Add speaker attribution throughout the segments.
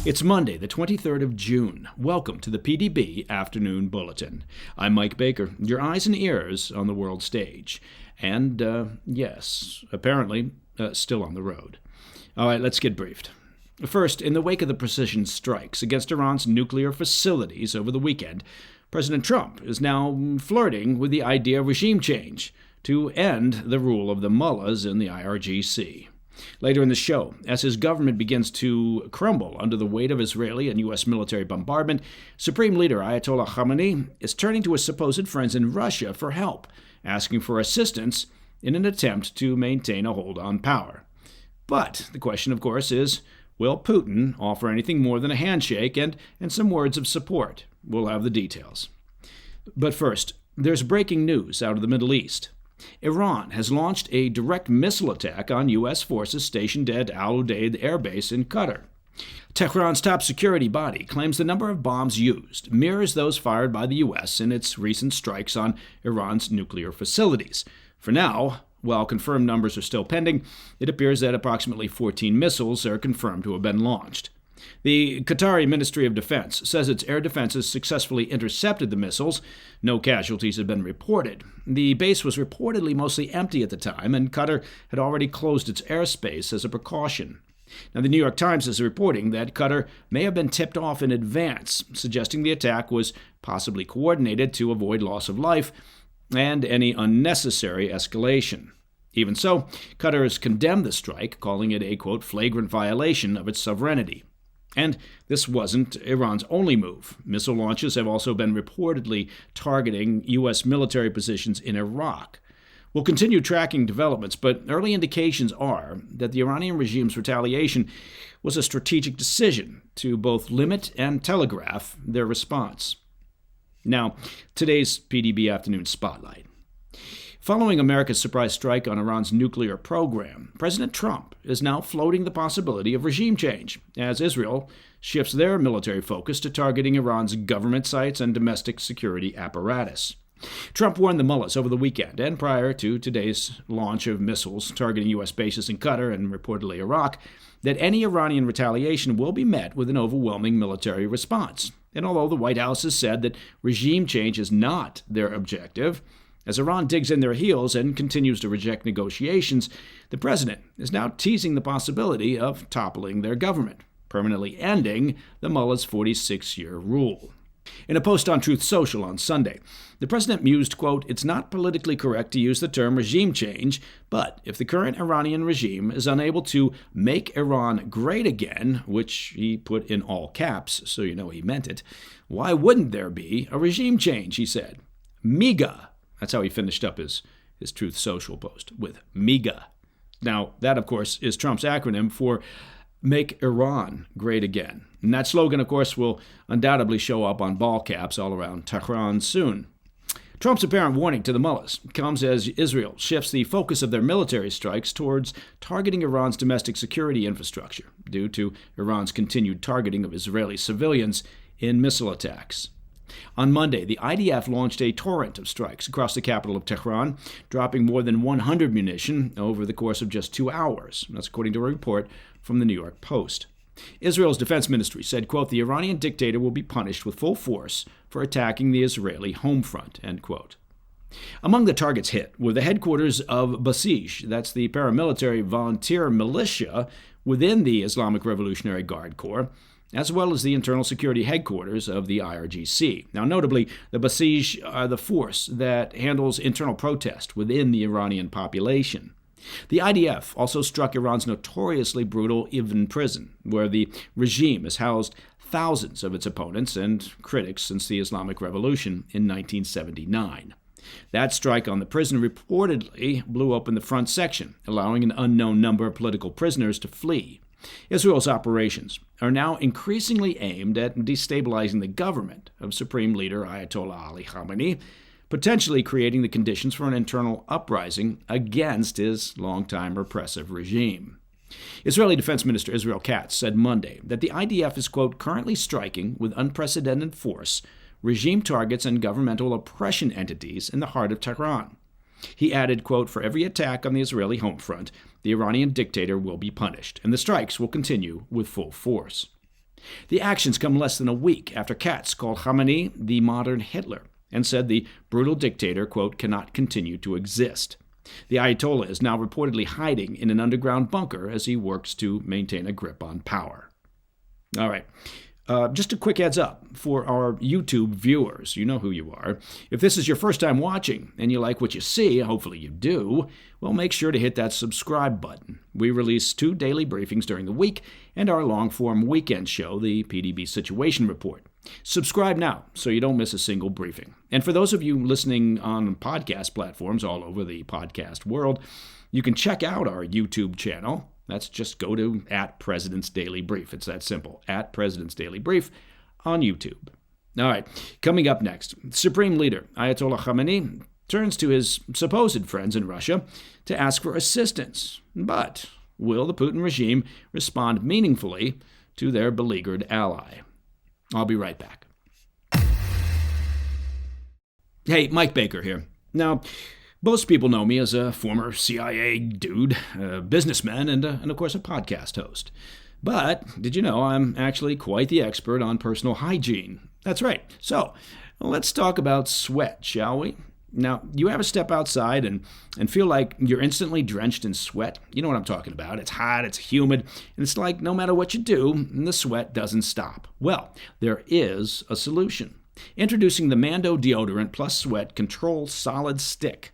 Speaker 1: It's Monday, the 23rd of June. Welcome to the PDB Afternoon Bulletin. I'm Mike Baker, your eyes and ears on the world stage. And, yes, apparently, still on the road. All right, let's get briefed. First, in the wake of the precision strikes against Iran's nuclear facilities over the weekend, President Trump is now flirting with the idea of regime change to end the rule of the mullahs in the IRGC. Later in the show, as his government begins to crumble under the weight of Israeli and U.S. military bombardment, Supreme Leader Ayatollah Khamenei is turning to his supposed friends in Russia for help, asking for assistance in an attempt to maintain a hold on power. But the question, of course, is, will Putin offer anything more than a handshake and some words of support? We'll have the details. But first, there's breaking news out of the Middle East. Iran has launched a direct missile attack on U.S. forces stationed at Udeid Air Base in Qatar. Tehran's top security body claims the number of bombs used mirrors those fired by the U.S. in its recent strikes on Iran's nuclear facilities. For now, while confirmed numbers are still pending, it appears that approximately 14 missiles are confirmed to have been launched. The Qatari Ministry of Defense says its air defenses successfully intercepted the missiles. No casualties have been reported. The base was reportedly mostly empty at the time, and Qatar had already closed its airspace as a precaution. Now, the New York Times is reporting that Qatar may have been tipped off in advance, suggesting the attack was possibly coordinated to avoid loss of life and any unnecessary escalation. Even so, Qatar has condemned the strike, calling it a, quote, flagrant violation of its sovereignty. And this wasn't Iran's only move. Missile launches have also been reportedly targeting U.S. military positions in Iraq. We'll continue tracking developments, but early indications are that the Iranian regime's retaliation was a strategic decision to both limit and telegraph their response. Now, today's PDB Afternoon Spotlight. Following America's surprise strike on Iran's nuclear program, President Trump is now floating the possibility of regime change as Israel shifts their military focus to targeting Iran's government sites and domestic security apparatus. Trump warned the mullahs over the weekend and prior to today's launch of missiles targeting U.S. bases in Qatar and reportedly Iraq that any Iranian retaliation will be met with an overwhelming military response. And although the White House has said that regime change is not their objective, as Iran digs in their heels and continues to reject negotiations, the president is now teasing the possibility of toppling their government, permanently ending the mullahs' 46-year rule. In a post on Truth Social on Sunday, the president mused, quote, "It's not politically correct to use the term regime change, but if the current Iranian regime is unable to make Iran great again," which he put in all caps, so you know he meant it, "why wouldn't there be a regime change?" he said. MEGA. That's how he finished up his Truth Social post, with MEGA. Now, that, of course, is Trump's acronym for Make Iran Great Again. And that slogan, of course, will undoubtedly show up on ball caps all around Tehran soon. Trump's apparent warning to the mullahs comes as Israel shifts the focus of their military strikes towards targeting Iran's domestic security infrastructure due to Iran's continued targeting of Israeli civilians in missile attacks. On Monday, the IDF launched a torrent of strikes across the capital of Tehran, dropping more than 100 munition over the course of just 2 hours. That's according to a report from the New York Post. Israel's defense ministry said, quote, "The Iranian dictator will be punished with full force for attacking the Israeli home front," end quote. Among the targets hit were the headquarters of Barrage, that's the paramilitary volunteer militia within the Islamic Revolutionary Guard Corps, as well as the internal security headquarters of the IRGC. Now, notably, the Barrage are the force that handles internal protest within the Iranian population. The IDF also struck Iran's notoriously brutal Evin prison, where the regime has housed thousands of its opponents and critics since the Islamic Revolution in 1979. That strike on the prison reportedly blew open the front section, allowing an unknown number of political prisoners to flee. Israel's operations are now increasingly aimed at destabilizing the government of Supreme Leader Ayatollah Khamenei, potentially creating the conditions for an internal uprising against his longtime repressive regime. Israeli Defense Minister Israel Katz said Monday that the IDF is, quote, "currently striking with unprecedented force regime targets and governmental oppression entities in the heart of Tehran." He added, quote, "For every attack on the Israeli home front, the Iranian dictator will be punished, and the strikes will continue with full force." The actions come less than a week after Katz called Khamenei the modern Hitler and said the brutal dictator, quote, cannot continue to exist. The Ayatollah is now reportedly hiding in an underground bunker as he works to maintain a grip on power. All right. Just a quick heads up for our YouTube viewers. You know who you are. If this is your first time watching and you like what you see, hopefully you do, well, make sure to hit that subscribe button. We release 2 daily briefings during the week and our long-form weekend show, the PDB Situation Report. Subscribe now so you don't miss a single briefing. And for those of you listening on podcast platforms all over the podcast world, you can check out our YouTube channel. That's just go to @President's Daily Brief. It's that simple, @President's Daily Brief on YouTube. All right, coming up next, Supreme Leader Ayatollah Khamenei turns to his supposed friends in Russia to ask for assistance. But will the Putin regime respond meaningfully to their beleaguered ally? I'll be right back. Hey, Mike Baker here. Now, most people know me as a former CIA dude, a businessman, and of course a podcast host. But did you know I'm actually quite the expert on personal hygiene? That's right. So let's talk about sweat, shall we? Now, you ever step outside and feel like you're instantly drenched in sweat? You know what I'm talking about. It's hot, it's humid, and it's like no matter what you do, the sweat doesn't stop. Well, there is a solution. Introducing the Mando Deodorant Plus Sweat Control Solid Stick.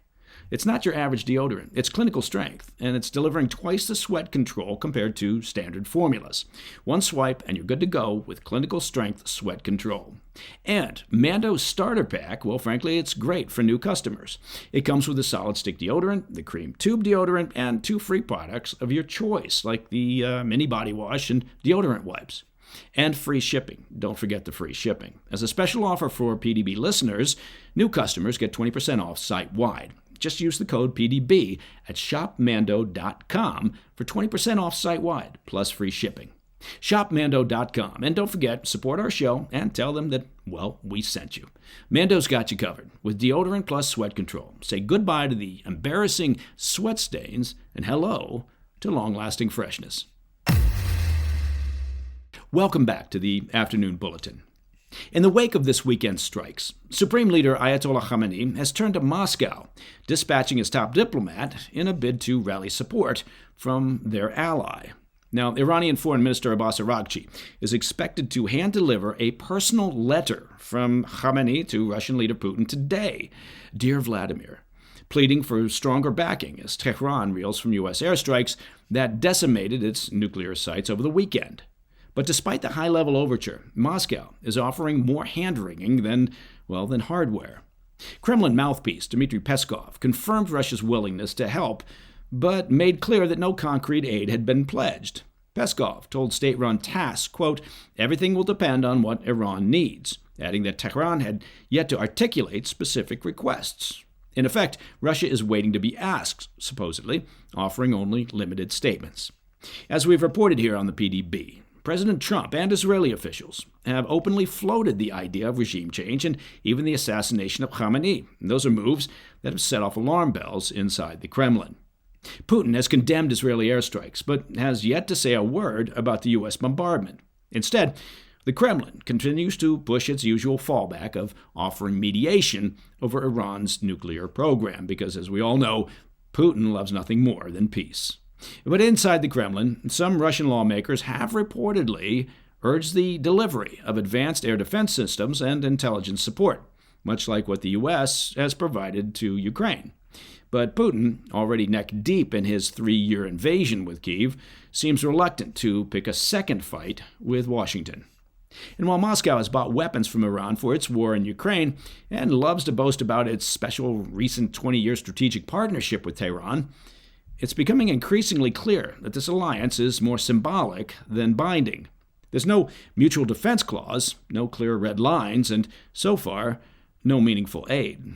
Speaker 1: It's not your average deodorant. It's clinical strength, and it's delivering twice the sweat control compared to standard formulas. One swipe, and you're good to go with clinical strength sweat control. And Mando's starter pack, well, frankly, it's great for new customers. It comes with a solid stick deodorant, the cream tube deodorant, and 2 free products of your choice, like the mini body wash and deodorant wipes. And free shipping. Don't forget the free shipping. As a special offer for PDB listeners, new customers get 20% off site-wide. Just use the code PDB at shopmando.com for 20% off site-wide, plus free shipping. Shopmando.com. And don't forget, support our show and tell them that, well, we sent you. Mando's got you covered with deodorant plus sweat control. Say goodbye to the embarrassing sweat stains and hello to long-lasting freshness. Welcome back to the Afternoon Bulletin. In the wake of this weekend's strikes, Supreme Leader Ayatollah Khamenei has turned to Moscow, dispatching his top diplomat in a bid to rally support from their ally. Now, Iranian Foreign Minister Abbas Araghchi is expected to hand-deliver a personal letter from Khamenei to Russian leader Putin today. Dear Vladimir, pleading for stronger backing as Tehran reels from U.S. airstrikes that decimated its nuclear sites over the weekend. But despite the high-level overture, Moscow is offering more hand-wringing than hardware. Kremlin mouthpiece Dmitry Peskov confirmed Russia's willingness to help, but made clear that no concrete aid had been pledged. Peskov told state-run TASS, quote, everything will depend on what Iran needs, adding that Tehran had yet to articulate specific requests. In effect, Russia is waiting to be asked, supposedly, offering only limited statements. As we've reported here on the PDB, President Trump and Israeli officials have openly floated the idea of regime change and even the assassination of Khamenei. And those are moves that have set off alarm bells inside the Kremlin. Putin has condemned Israeli airstrikes, but has yet to say a word about the U.S. bombardment. Instead, the Kremlin continues to push its usual fallback of offering mediation over Iran's nuclear program, because, as we all know, Putin loves nothing more than peace. But inside the Kremlin, some Russian lawmakers have reportedly urged the delivery of advanced air defense systems and intelligence support, much like what the U.S. has provided to Ukraine. But Putin, already neck-deep in his 3-year invasion with Kyiv, seems reluctant to pick a second fight with Washington. And while Moscow has bought weapons from Iran for its war in Ukraine and loves to boast about its special recent 20-year strategic partnership with Tehran, it's becoming increasingly clear that this alliance is more symbolic than binding. There's no mutual defense clause, no clear red lines, and so far, no meaningful aid.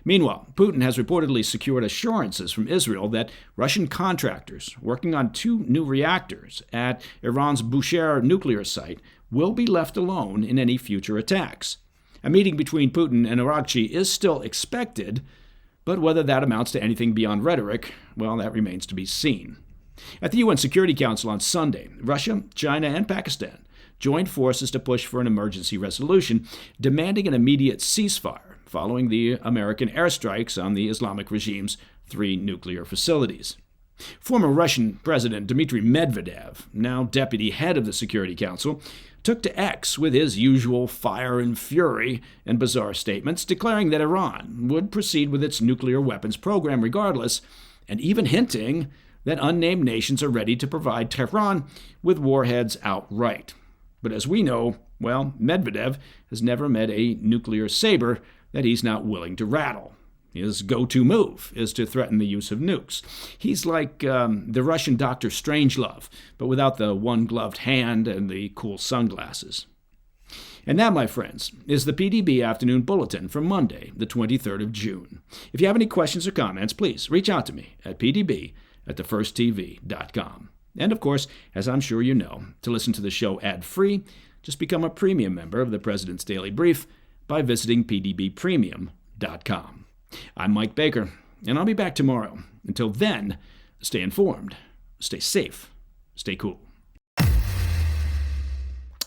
Speaker 1: Meanwhile, Putin has reportedly secured assurances from Israel that Russian contractors working on 2 new reactors at Iran's Bushehr nuclear site will be left alone in any future attacks. A meeting between Putin and Araghchi is still expected, but whether that amounts to anything beyond rhetoric, well, that remains to be seen. At the UN Security Council on Sunday, Russia, China, and Pakistan joined forces to push for an emergency resolution, demanding an immediate ceasefire following the American airstrikes on the Islamic regime's 3 nuclear facilities. Former Russian President Dmitry Medvedev, now deputy head of the Security Council, took to X with his usual fire and fury and bizarre statements, declaring that Iran would proceed with its nuclear weapons program regardless, and even hinting that unnamed nations are ready to provide Tehran with warheads outright. But as we know, well, Medvedev has never met a nuclear saber that he's not willing to rattle. His go-to move is to threaten the use of nukes. He's like the Russian Dr. Strangelove, but without the one-gloved hand and the cool sunglasses. And that, my friends, is the PDB Afternoon Bulletin for Monday, the 23rd of June. If you have any questions or comments, please reach out to me at pdb@thefirsttv.com. And of course, as I'm sure you know, to listen to the show ad-free, just become a premium member of the President's Daily Brief by visiting pdbpremium.com. I'm Mike Baker, and I'll be back tomorrow. Until then, stay informed, stay safe, stay cool.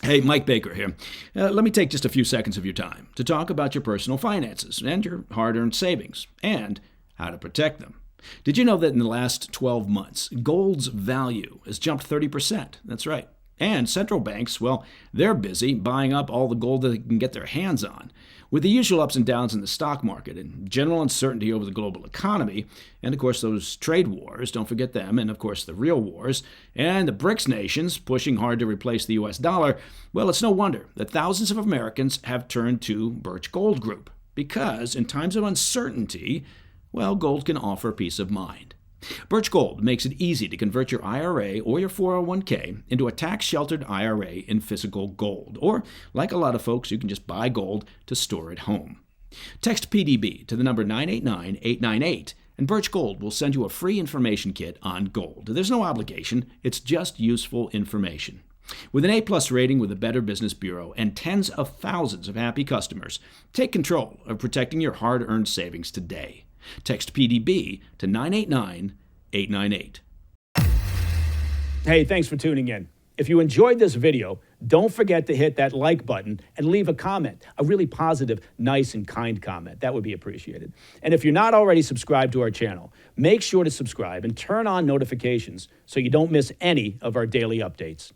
Speaker 1: Hey, Mike Baker here. Let me take just a few seconds of your time to talk about your personal finances and your hard-earned savings and how to protect them. Did you know that in the last 12 months, gold's value has jumped 30%? That's right. And central banks, well, they're busy buying up all the gold that they can get their hands on. With the usual ups and downs in the stock market and general uncertainty over the global economy, and of course those trade wars, don't forget them, and of course the real wars, and the BRICS nations pushing hard to replace the U.S. dollar, well, it's no wonder that thousands of Americans have turned to Birch Gold Group. Because in times of uncertainty, well, gold can offer peace of mind. Birch Gold makes it easy to convert your IRA or your 401k into a tax-sheltered IRA in physical gold. Or, like a lot of folks, you can just buy gold to store at home. Text PDB to the number 989-898, and Birch Gold will send you a free information kit on gold. There's no obligation. It's just useful information. With an A-plus rating with the Better Business Bureau and tens of thousands of happy customers, take control of protecting your hard-earned savings today. Text PDB to 989-898.
Speaker 2: Hey, thanks for tuning in. If you enjoyed this video, don't forget to hit that like button and leave a comment, a really positive, nice, and kind comment. That would be appreciated. And if you're not already subscribed to our channel, make sure to subscribe and turn on notifications so you don't miss any of our daily updates.